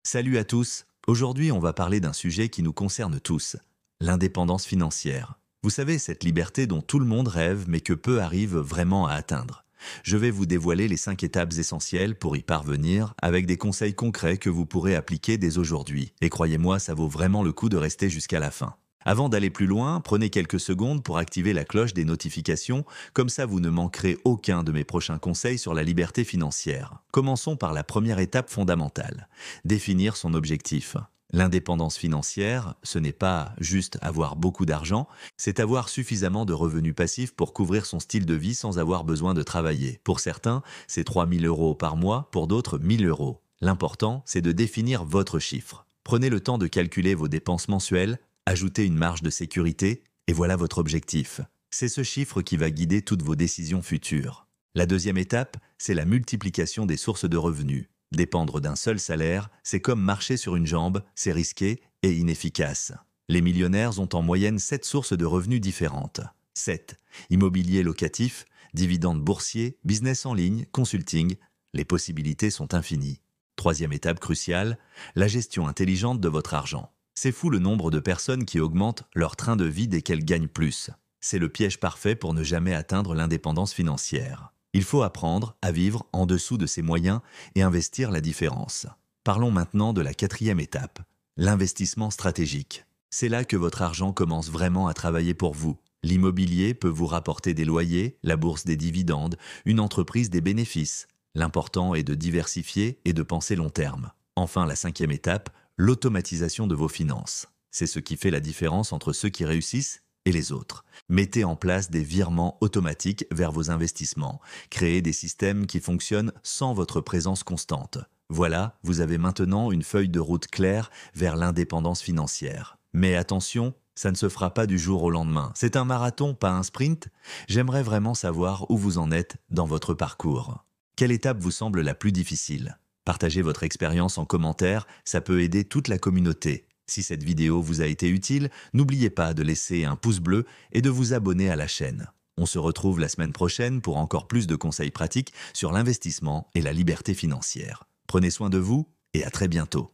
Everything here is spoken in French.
Salut à tous. Aujourd'hui, on va parler d'un sujet qui nous concerne tous, l'indépendance financière. Vous savez, cette liberté dont tout le monde rêve mais que peu arrivent vraiment à atteindre. Je vais vous dévoiler les 5 étapes essentielles pour y parvenir avec des conseils concrets que vous pourrez appliquer dès aujourd'hui. Et croyez-moi, ça vaut vraiment le coup de rester jusqu'à la fin. Avant d'aller plus loin, prenez quelques secondes pour activer la cloche des notifications, comme ça vous ne manquerez aucun de mes prochains conseils sur la liberté financière. Commençons par la première étape fondamentale, définir son objectif. L'indépendance financière, ce n'est pas juste avoir beaucoup d'argent, c'est avoir suffisamment de revenus passifs pour couvrir son style de vie sans avoir besoin de travailler. Pour certains, c'est 3 000 € par mois, pour d'autres 1 000 €. L'important, c'est de définir votre chiffre. Prenez le temps de calculer vos dépenses mensuelles, ajoutez une marge de sécurité, et voilà votre objectif. C'est ce chiffre qui va guider toutes vos décisions futures. La deuxième étape, c'est la multiplication des sources de revenus. Dépendre d'un seul salaire, c'est comme marcher sur une jambe, c'est risqué et inefficace. Les millionnaires ont en moyenne 7 sources de revenus différentes. 7. Immobilier locatif, dividendes boursiers, business en ligne, consulting. Les possibilités sont infinies. Troisième étape cruciale, la gestion intelligente de votre argent. C'est fou le nombre de personnes qui augmentent leur train de vie dès qu'elles gagnent plus. C'est le piège parfait pour ne jamais atteindre l'indépendance financière. Il faut apprendre à vivre en dessous de ses moyens et investir la différence. Parlons maintenant de la quatrième étape, l'investissement stratégique. C'est là que votre argent commence vraiment à travailler pour vous. L'immobilier peut vous rapporter des loyers, la bourse des dividendes, une entreprise des bénéfices. L'important est de diversifier et de penser long terme. Enfin, la cinquième étape, l'automatisation de vos finances. C'est ce qui fait la différence entre ceux qui réussissent et les autres. Mettez en place des virements automatiques vers vos investissements. Créez des systèmes qui fonctionnent sans votre présence constante. Voilà, vous avez maintenant une feuille de route claire vers l'indépendance financière. Mais attention, ça ne se fera pas du jour au lendemain. C'est un marathon, pas un sprint. J'aimerais vraiment savoir où vous en êtes dans votre parcours. Quelle étape vous semble la plus difficile ? Partagez votre expérience en commentaire, ça peut aider toute la communauté. Si cette vidéo vous a été utile, n'oubliez pas de laisser un pouce bleu et de vous abonner à la chaîne. On se retrouve la semaine prochaine pour encore plus de conseils pratiques sur l'investissement et la liberté financière. Prenez soin de vous et à très bientôt.